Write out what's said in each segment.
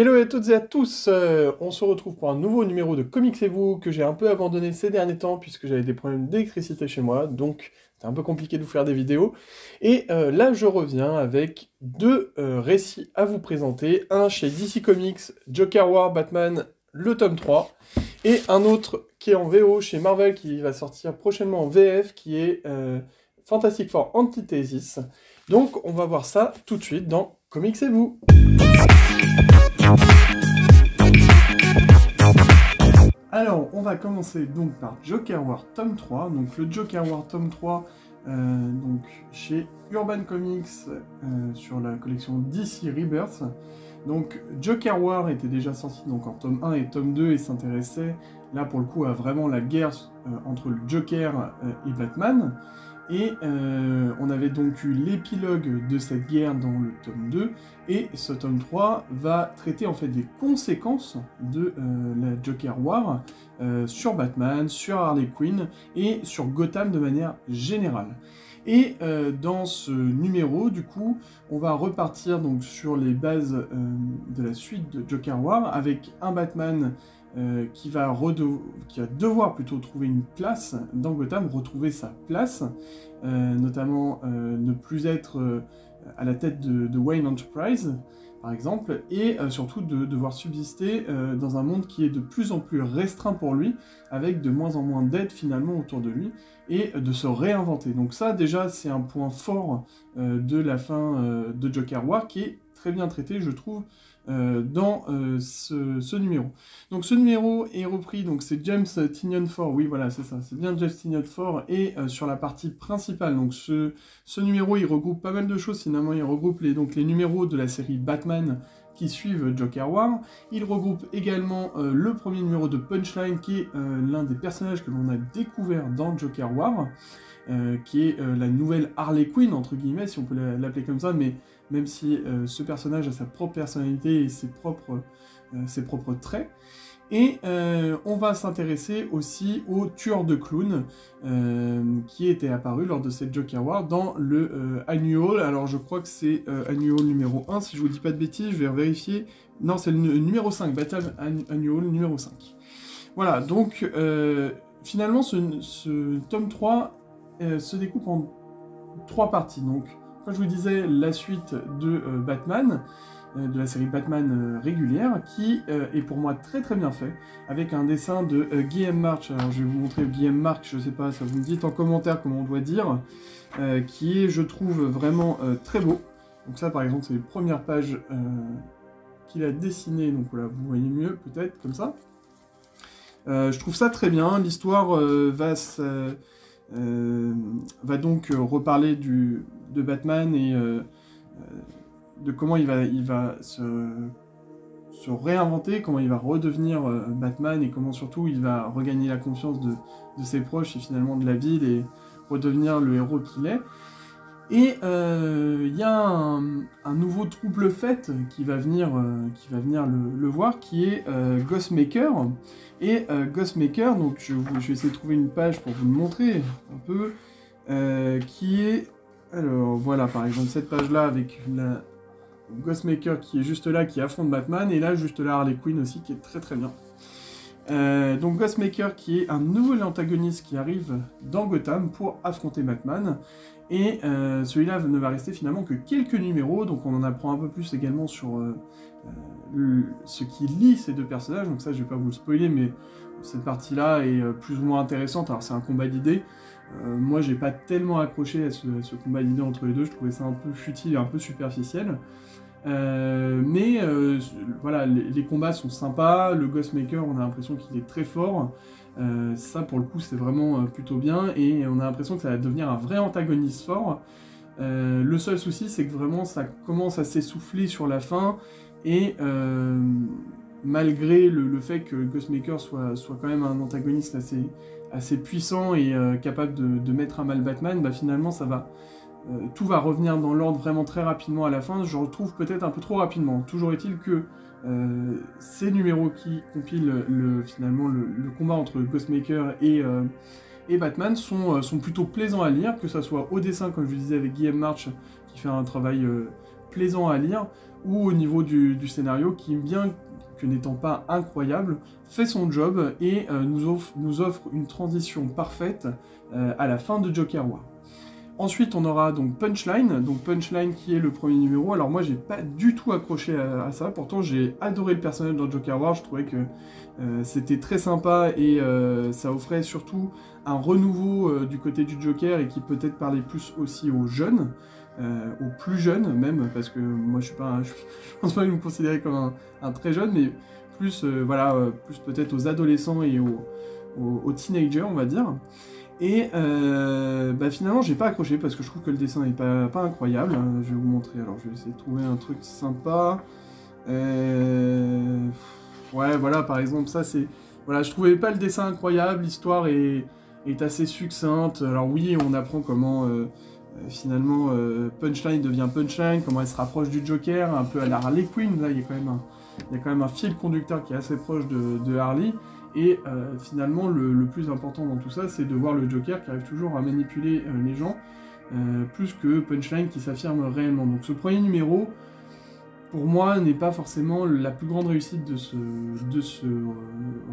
Hello à toutes et à tous, on se retrouve pour un nouveau numéro de Comics et vous que j'ai un peu abandonné ces derniers temps puisque j'avais des problèmes d'électricité chez moi, donc c'est un peu compliqué de vous faire des vidéos. Et là je reviens avec deux récits à vous présenter, un chez DC Comics, Joker War Batman, le tome 3, et un autre qui est en VO chez Marvel qui va sortir prochainement en VF qui est Fantastic Four Antithesis. Donc on va voir ça tout de suite dans Comics et vous. Alors, on va commencer donc par Joker War tome 3. Donc le Joker War tome 3, donc chez Urban Comics, sur la collection DC Rebirth. Donc Joker War était déjà sorti donc en tome 1 et tome 2 et s'intéressait là pour le coup à vraiment la guerre entre le Joker et Batman. Et on avait donc eu l'épilogue de cette guerre dans le tome 2, et ce tome 3 va traiter en fait des conséquences de la Joker War sur Batman, sur Harley Quinn et sur Gotham de manière générale. Et dans ce numéro, du coup, on va repartir donc sur les bases de la suite de Joker War, avec un Batman qui va devoir plutôt trouver une place dans Gotham, retrouver sa place, notamment ne plus être à la tête de Wayne Enterprise, par exemple, et surtout de devoir subsister dans un monde qui est de plus en plus restreint pour lui, avec de moins en moins d'aide finalement autour de lui, et de se réinventer. Donc ça déjà c'est un point fort de la fin de Joker War, qui est très bien traité je trouve, dans ce numéro. Donc ce numéro est repris, donc c'est James Tynion IV, oui voilà c'est ça, c'est bien James Tynion IV, et sur la partie principale, donc ce numéro il regroupe pas mal de choses, finalement il regroupe les numéros de la série Batman qui suivent Joker War. Il regroupe également le premier numéro de Punchline, qui est l'un des personnages que l'on a découvert dans Joker War, qui est la nouvelle Harley Quinn, entre guillemets, si on peut l'appeler comme ça, mais même si ce personnage a sa propre personnalité et ses propres traits. Et on va s'intéresser aussi au tueur de clowns, qui était apparu lors de cette Joker War dans le Annual. Alors je crois que c'est Annual numéro 1, si je vous dis pas de bêtises, je vais vérifier. Non, c'est le numéro 5, Battle Annual numéro 5. Voilà, donc finalement ce tome 3 se découpe en 3 parties. Donc, comme je vous disais, la suite de Batman, de la série Batman régulière, qui est pour moi très très bien fait, avec un dessin de Guy M. March. Alors je vais vous montrer Guy M. March, je sais pas, ça vous me dites en commentaire comment on doit dire, qui est, je trouve, vraiment très beau. Donc ça, par exemple, c'est les premières pages qu'il a dessinées, donc voilà, vous voyez mieux, peut-être, comme ça. Je trouve ça très bien, l'histoire va donc reparler de Batman et de comment il va se réinventer, comment il va redevenir Batman, et comment surtout il va regagner la confiance de ses proches et finalement de la ville et redevenir le héros qu'il est. Et il y a un nouveau trouble fait qui va venir le voir, qui est Ghostmaker. Et Ghostmaker, donc je vais essayer de trouver une page pour vous le montrer un peu, qui est... Alors voilà, par exemple cette page-là avec la Ghostmaker qui est juste là, qui affronte Batman, et là juste là Harley Quinn aussi, qui est très très bien. Donc Ghostmaker qui est un nouvel antagoniste qui arrive dans Gotham pour affronter Batman, et celui-là ne va rester finalement que quelques numéros, donc on en apprend un peu plus également sur ce qui lie ces deux personnages, donc ça je vais pas vous le spoiler, mais cette partie-là est plus ou moins intéressante. Alors c'est un combat d'idées, moi j'ai pas tellement accroché à ce combat d'idées entre les deux, je trouvais ça un peu futile et un peu superficiel. Mais voilà, les combats sont sympas, le Ghostmaker on a l'impression qu'il est très fort, ça pour le coup c'est vraiment plutôt bien, et on a l'impression que ça va devenir un vrai antagoniste fort. Le seul souci c'est que vraiment ça commence à s'essouffler sur la fin, et malgré le fait que Ghostmaker soit quand même un antagoniste assez puissant et capable de mettre à mal Batman, bah finalement ça va... tout va revenir dans l'ordre vraiment très rapidement à la fin, je retrouve peut-être un peu trop rapidement. Toujours est-il que ces numéros qui compilent finalement le combat entre Ghostmaker et Batman sont plutôt plaisants à lire, que ça soit au dessin, comme je vous disais avec Guy M. March, qui fait un travail plaisant à lire, ou au niveau du scénario qui, bien que n'étant pas incroyable, fait son job et nous offre une transition parfaite à la fin de Joker War. Ensuite, on aura donc Punchline qui est le premier numéro. Alors moi, j'ai pas du tout accroché à ça, pourtant j'ai adoré le personnage dans Joker War, je trouvais que c'était très sympa et ça offrait surtout un renouveau du côté du Joker et qui peut-être parlait plus aussi aux jeunes, aux plus jeunes même, parce que moi je pense pas me considérer comme un très jeune, mais plus, plus peut-être aux adolescents et aux teenagers, on va dire. Et finalement, j'ai pas accroché parce que je trouve que le dessin n'est pas incroyable. Je vais vous montrer. Alors, je vais essayer de trouver un truc sympa. Ouais, voilà, par exemple, ça c'est. Voilà, je trouvais pas le dessin incroyable. L'histoire est assez succincte. Alors, oui, on apprend comment finalement Punchline devient Punchline, comment elle se rapproche du Joker, un peu à la Harley Quinn. Là, il y a quand même un fil conducteur qui est assez proche de Harley. Et finalement, le plus important dans tout ça, c'est de voir le Joker qui arrive toujours à manipuler les gens, plus que Punchline qui s'affirme réellement. Donc ce premier numéro, pour moi, n'est pas forcément la plus grande réussite de ce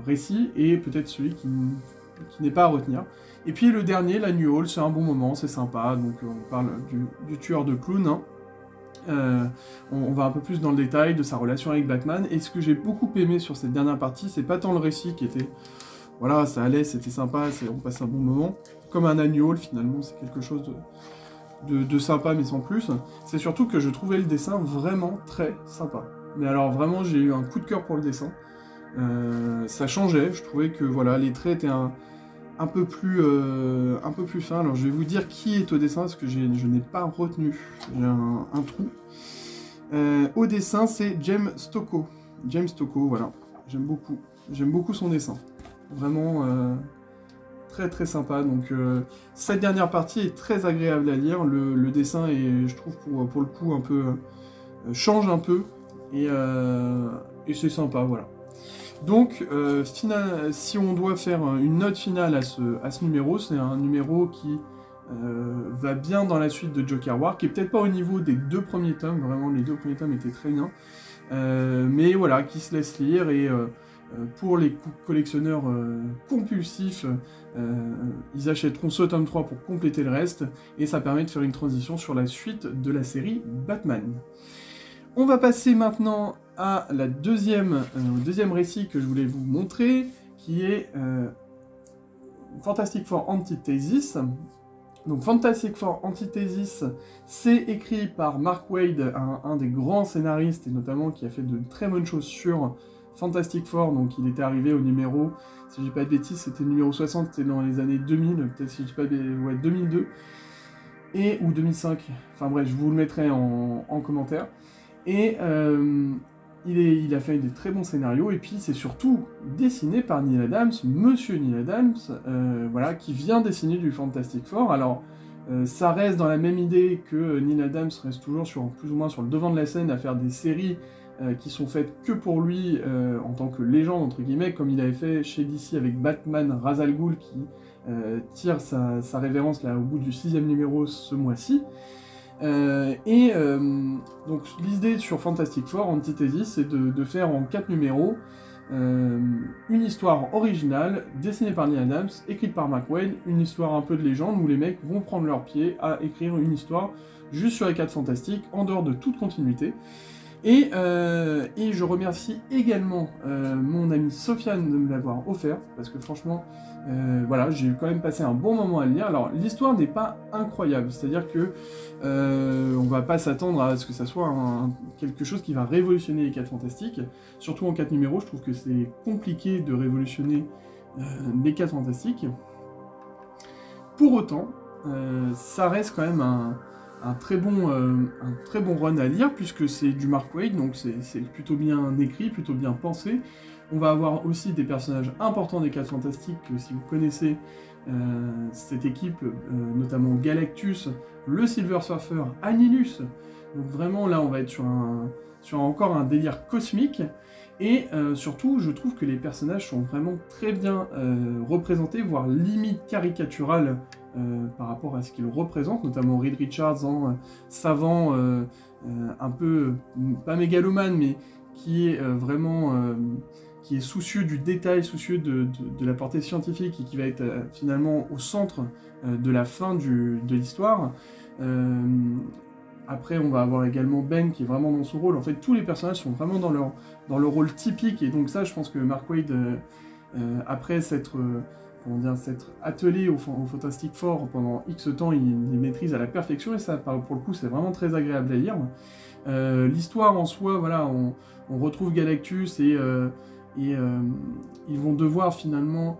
récit, et peut-être celui qui n'est pas à retenir. Et puis le dernier, l'Annual, c'est un bon moment, c'est sympa, donc on parle du tueur de clowns, hein. On va un peu plus dans le détail de sa relation avec Batman, et ce que j'ai beaucoup aimé sur cette dernière partie, c'est pas tant le récit qui était, voilà, ça allait, c'était sympa, on passe un bon moment, comme un Annual finalement, c'est quelque chose de sympa mais sans plus, c'est surtout que je trouvais le dessin vraiment très sympa. Mais alors vraiment, j'ai eu un coup de cœur pour le dessin, ça changeait, je trouvais que voilà, les traits étaient un peu plus fin. Alors je vais vous dire qui est au dessin, parce que je n'ai pas retenu, j'ai un trou. Au dessin, c'est James Stocco. James Stocco, voilà, j'aime beaucoup son dessin. Vraiment très très sympa. Donc cette dernière partie est très agréable à lire. Le dessin est, je trouve, pour le coup, un peu change un peu, et c'est sympa, voilà. Donc, si on doit faire une note finale à ce numéro, c'est un numéro qui va bien dans la suite de Joker War, qui est peut-être pas au niveau des 2 premiers tomes, vraiment les 2 premiers tomes étaient très bien, mais voilà, qui se laisse lire, et pour les collectionneurs compulsifs, ils achèteront ce tome 3 pour compléter le reste, et ça permet de faire une transition sur la suite de la série Batman. On va passer maintenant à la deuxième récit que je voulais vous montrer, qui est Fantastic Four Antithesis. Donc Fantastic Four Antithesis, c'est écrit par Mark Waid, un des grands scénaristes, et notamment qui a fait de très bonnes choses sur Fantastic Four. Donc il était arrivé au numéro, si je dis pas de bêtises, c'était le numéro 60, c'était dans les années 2000, peut-être si je dis pas de... ouais, 2002, ou 2005, enfin bref, je vous le mettrai en commentaire. Et il a fait des très bons scénarios, et puis c'est surtout dessiné par Neal Adams, Monsieur Neal Adams, voilà, qui vient dessiner du Fantastic Four. Alors, ça reste dans la même idée que Neal Adams reste toujours plus ou moins sur le devant de la scène à faire des séries qui sont faites que pour lui, en tant que légende, entre guillemets, comme il avait fait chez DC avec Batman Ra's al Ghul, qui tire sa révérence là, au bout du 6e numéro ce mois-ci. Donc l'idée sur Fantastic Four Antithesis, c'est de faire en 4 numéros une histoire originale, dessinée par Neal Adams, écrite par Mark Waid, une histoire un peu de légende où les mecs vont prendre leur pied à écrire une histoire juste sur les 4 fantastiques, en dehors de toute continuité. Et je remercie également mon amie Sofiane de me l'avoir offert, parce que franchement, voilà, j'ai quand même passé un bon moment à le lire. Alors, l'histoire n'est pas incroyable, c'est-à-dire que on va pas s'attendre à ce que ça soit quelque chose qui va révolutionner les 4 fantastiques. Surtout en 4 numéros, je trouve que c'est compliqué de révolutionner les 4 fantastiques. Pour autant, ça reste quand même un très bon run à lire, puisque c'est du Mark Waid, donc c'est plutôt bien écrit, plutôt bien pensé. On va avoir aussi des personnages importants des 4 Fantastiques, si vous connaissez cette équipe, notamment Galactus, le Silver Surfer, Annihilus. Donc vraiment là on va être sur encore un délire cosmique, et surtout je trouve que les personnages sont vraiment très bien représentés, voire limite caricatural par rapport à ce qu'il représente, notamment Reed Richards en savant un peu, pas mégalomane, mais qui est vraiment... qui est soucieux du détail, soucieux de la portée scientifique et qui va être finalement au centre de la fin de l'histoire. Après, on va avoir également Ben qui est vraiment dans son rôle. En fait, tous les personnages sont vraiment dans leur rôle typique. Et donc ça, je pense que Mark Waid, après s'être attelé au Fantastic Four pendant X temps, il les maîtrise à la perfection. Et ça, pour le coup, c'est vraiment très agréable à lire. L'histoire en soi, voilà, on retrouve Galactus et ils vont devoir finalement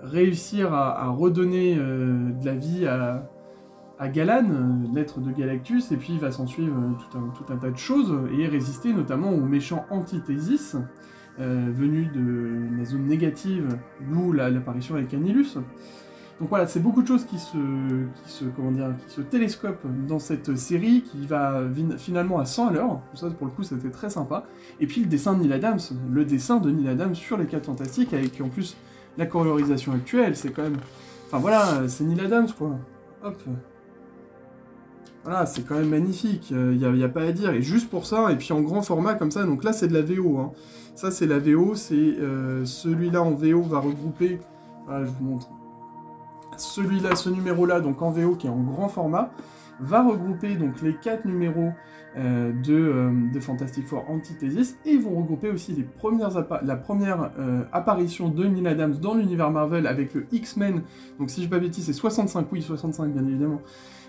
réussir à redonner de la vie à Galan, l'être de Galactus, et puis il va s'en suivre tout un tas de choses, et résister notamment aux méchants Antithésys, venus de la zone négative, d'où l'apparition avec Annihilus. Donc voilà, c'est beaucoup de choses qui se télescopent dans cette série, qui va finalement à 100 à l'heure. Ça, pour le coup, c'était très sympa. Et puis le dessin de Neal Adams, sur les 4 Fantastiques, avec en plus la colorisation actuelle, c'est quand même... Enfin voilà, c'est Neal Adams, quoi. Hop. Voilà, c'est quand même magnifique, y a pas à dire. Et juste pour ça, et puis en grand format comme ça, donc là c'est de la VO. Hein. Ça c'est la VO, c'est celui-là en VO va regrouper... Voilà, je vous montre. Celui-là, ce numéro-là, donc en VO, qui est en grand format, va regrouper donc les 4 numéros de Fantastic Four Antithésys, et ils vont regrouper aussi la première apparition de Neal Adams dans l'univers Marvel avec le X-Men, donc si je ne dis pas bêtise, c'est 65, oui, 65 bien évidemment,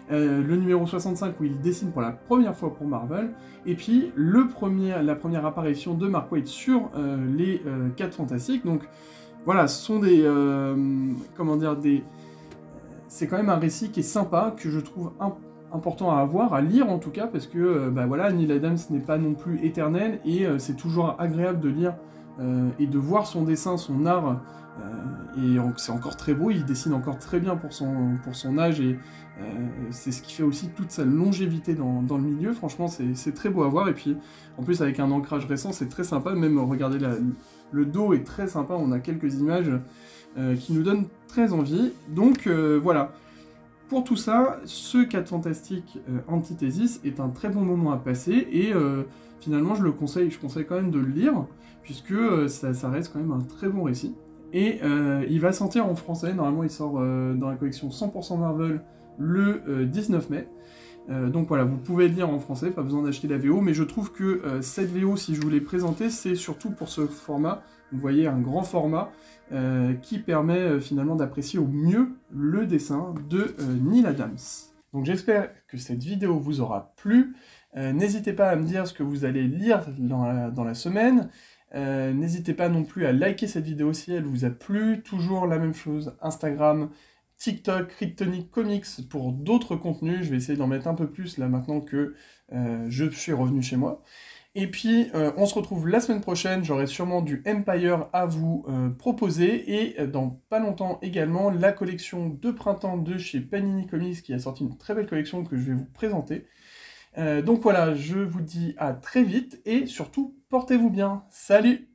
le numéro 65 où il dessine pour la première fois pour Marvel, et puis la première apparition de Mark Waid sur les 4 Fantastiques, donc voilà, ce sont c'est quand même un récit qui est sympa, que je trouve important à avoir, à lire en tout cas, parce que voilà, Neal Adams n'est pas non plus éternel, et c'est toujours agréable de lire et de voir son dessin, son art, et c'est encore très beau, il dessine encore très bien pour son âge, et c'est ce qui fait aussi toute sa longévité dans le milieu. Franchement, c'est très beau à voir, et puis en plus avec un ancrage récent, c'est très sympa, même regardez le dos est très sympa, on a quelques images qui nous donnent très envie. Donc voilà, pour tout ça, ce 4 Fantastiques Antithésys est un très bon moment à passer, et finalement je conseille quand même de le lire, puisque ça reste quand même un très bon récit. Et il va sortir en français, normalement il sort dans la collection 100% Marvel le 19 mai. Donc voilà, vous pouvez le lire en français, pas besoin d'acheter la VO, mais je trouve que cette VO, si je vous l'ai présentée, c'est surtout pour ce format, vous voyez, un grand format, qui permet finalement d'apprécier au mieux le dessin de Neal Adams. Donc j'espère que cette vidéo vous aura plu, n'hésitez pas à me dire ce que vous allez lire dans la semaine, n'hésitez pas non plus à liker cette vidéo si elle vous a plu, toujours la même chose, Instagram, TikTok, Kryptonic Comics pour d'autres contenus, je vais essayer d'en mettre un peu plus là maintenant que je suis revenu chez moi. Et puis on se retrouve la semaine prochaine, j'aurai sûrement du Empire à vous proposer, et dans pas longtemps également la collection de printemps de chez Panini Comics qui a sorti une très belle collection que je vais vous présenter. Donc voilà, je vous dis à très vite, et surtout portez-vous bien, salut!